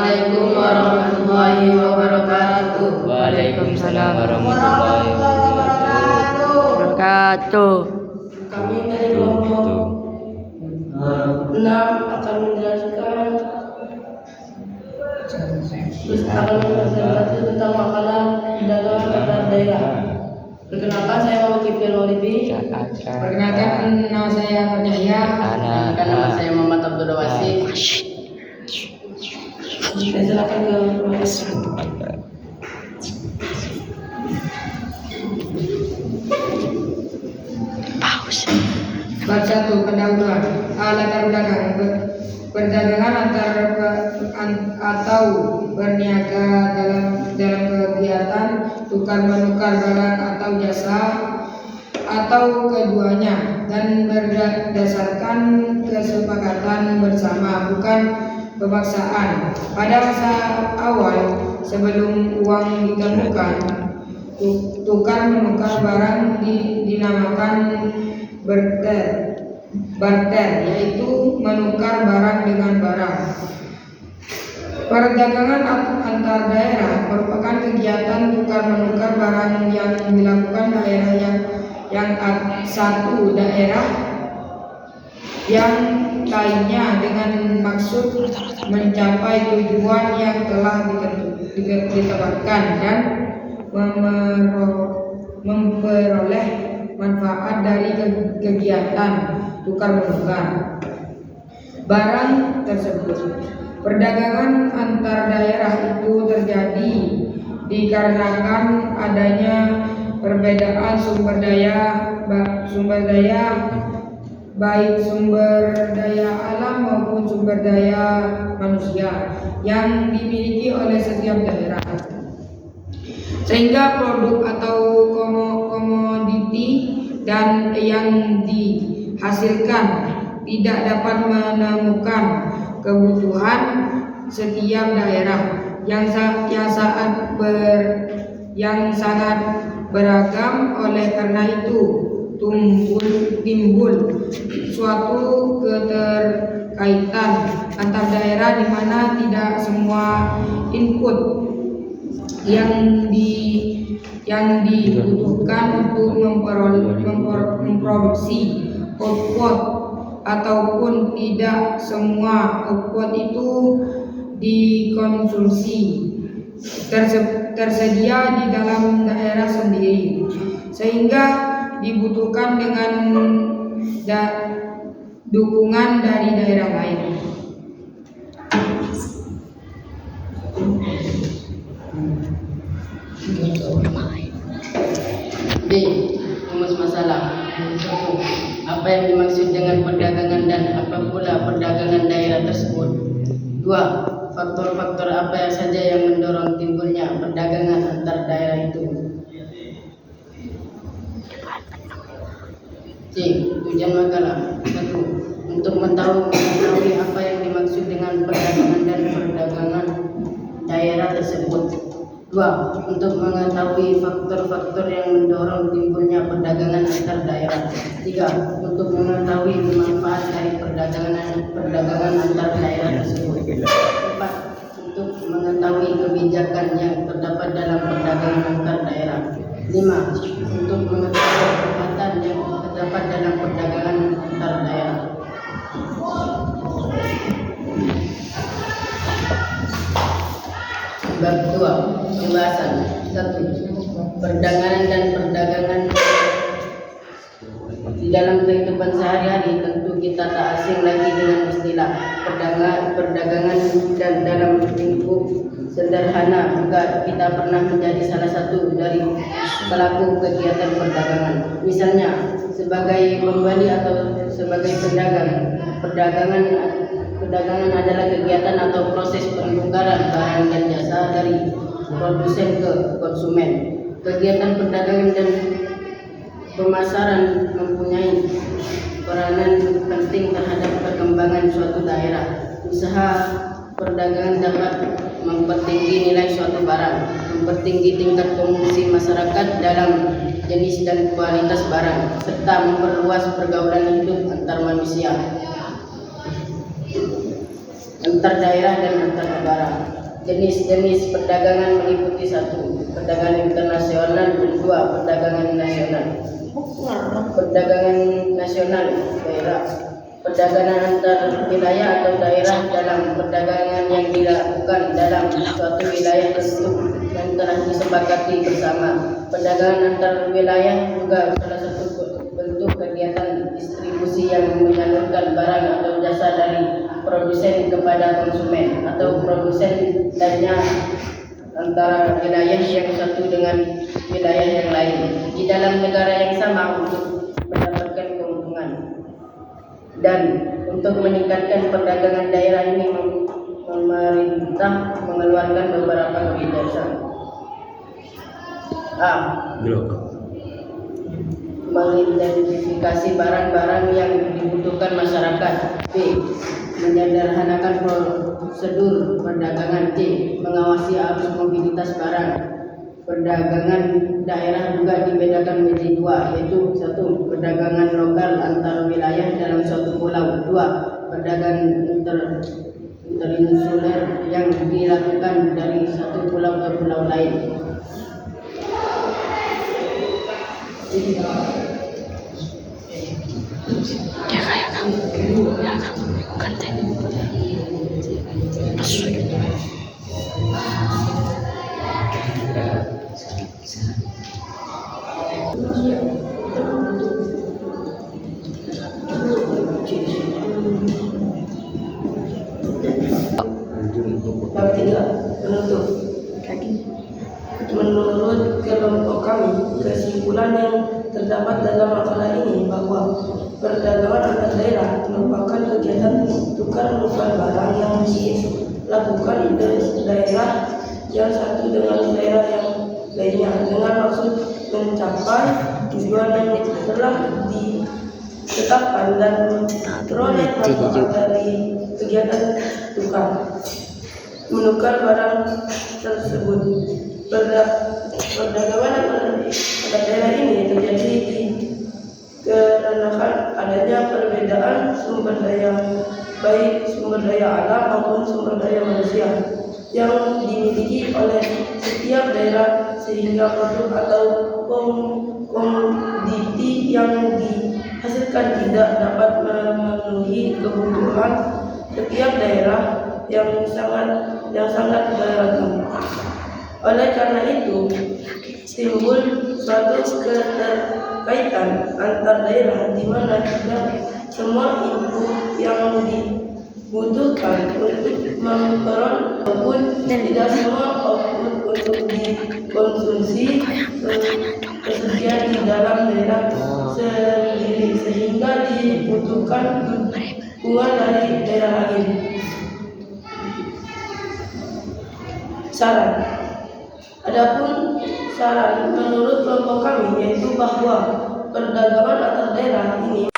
Assalamualaikum warahmatullahi wabarakatuh. Waalaikumsalam warahmatullahi wabarakatuh. Kami dari kelompok 6 akan menjelaskan tentang makalah perdagangan antar daerah. Perkenalkan, saya Muhammad Kifli Maulidi. Perkenalkan, nama saya Ahmad Yahya. Perkenalkan, nama saya Muhammad Abdul Wasi. Saya silakan ke Bab 1. Pendahuluan. Latar belakang perdagangan atau berniaga dalam kegiatan tukar menukar barang atau jasa atau keduanya dan berdasarkan kesepakatan bersama, bukan pemaksaan. Pada masa awal sebelum uang ditemukan, tukar menukar barang dinamakan barter, yaitu menukar barang dengan barang. Perdagangan antar daerah merupakan kegiatan tukar menukar barang yang dilakukan daerah yang satu daerah yang lainnya dengan maksud mencapai tujuan yang telah ditetapkan dan memperoleh manfaat dari kegiatan tukar menukar barang tersebut. Perdagangan antar daerah itu terjadi dikarenakan adanya perbedaan sumber daya baik sumber daya alam maupun sumber daya manusia yang dimiliki oleh setiap daerah, sehingga produk atau komoditi dan yang dihasilkan tidak dapat menemukan kebutuhan setiap daerah yang sangat beragam. Oleh karena itu timbul suatu keterkaitan antar daerah di mana tidak semua input yang dibutuhkan untuk memproduksi output ataupun tidak semua output itu dikonsumsi tersedia di dalam daerah sendiri, sehingga dibutuhkan dengan dukungan dari daerah lain. D. Rumus masalah. 1. Apa yang dimaksud dengan perdagangan dan apa pula perdagangan daerah tersebut? 2. Faktor-faktor apa yang saja yang mendorong timbulnya perdagangan antar daerah itu? C. Tujuan makalah. 1. Untuk mengetahui apa yang dimaksud dengan perdagangan dan perdagangan daerah tersebut. 2. Untuk mengetahui faktor-faktor yang mendorong timbulnya perdagangan antar daerah. 3. Untuk mengetahui manfaat dari perdagangan antar daerah tersebut. 4. Untuk mengetahui kebijakan yang terdapat dalam perdagangan antar daerah. 5. Untuk mengetahui kekuatan yang terdapat dalam perdagangan antar daerah. Bab 2. Pembahasan. 1. Perdagangan dan perdagangan. Di dalam kehidupan sehari-hari tentu kita tak asing lagi dengan istilah perdagangan, dan dalam lingkup sederhana juga kita pernah menjadi salah satu dari pelaku kegiatan perdagangan. Misalnya sebagai pembeli atau sebagai pedagang. Perdagangan adalah kegiatan atau proses penukaran barang dan jasa dari produsen ke konsumen. Kegiatan perdagangan dan pemasaran mempunyai peranan penting terhadap perkembangan suatu daerah. Usaha perdagangan dapat mempertinggi nilai suatu barang, mempertinggi tingkat konsumsi masyarakat dalam jenis dan kualitas barang, serta memperluas pergaulan hidup antar manusia, antar daerah dan antar negara. Jenis-jenis perdagangan meliputi 1. Perdagangan internasional, 2. Perdagangan nasional. Perdagangan nasional daerah. Perdagangan antar wilayah atau daerah dalam perdagangan yang dilakukan dalam suatu wilayah tertentu yang telah disepakati bersama. Perdagangan antar wilayah juga salah satu bentuk kegiatan distribusi yang menyalurkan barang atau jasa dari produsen kepada konsumen atau produsen lainnya antara wilayah yang satu dengan wilayah yang lain di dalam negara yang sama untuk mendapatkan keuntungan. Dan untuk meningkatkan perdagangan daerah ini pemerintah mengeluarkan beberapa kebijakan. A. Mengidentifikasi barang-barang yang dibutuhkan masyarakat. B. Menyederhanakan prosedur perdagangan. C. Mengawasi arus mobilitas barang. Perdagangan daerah juga dibedakan menjadi 2, yaitu 1. Perdagangan lokal antar wilayah dalam suatu pulau. 2. Perdagangan interinsuler yang dilakukan dari satu pulau ke pulau lain. Bab 3. Penutup. Menurut kelompok kami, kesimpulan yang terdapat dalam makalah ini bahwa perdagangan antar daerah merupakan kegiatan tukar menukar barang yang dilakukan di daerah yang satu dengan daerah yang lainnya dengan maksud mencapai tujuan yang telah ditetapkan dan memperoleh manfaat dari kegiatan tukar menukar barang tersebut. Perdagangan antar daerah ini terjadi dikarenakan adanya perbedaan sumber daya, baik sumber daya alam maupun sumber daya manusia yang dimiliki oleh setiap daerah, sehingga produk atau komoditi yang dihasilkan tidak dapat memenuhi kebutuhan setiap daerah yang sangat beragam. Oleh karena itu, timbul suatu keterkaitan antar daerah di mana tidak semua input yang dibutuhkan untuk memperoleh maupun tidak semua output untuk dikonsumsi tersedia di dalam daerah sendiri, sehingga dibutuhkan dukungan dari daerah lain. Saran. Adapun saran menurut kelompok kami yaitu bahwa perdagangan antar daerah ini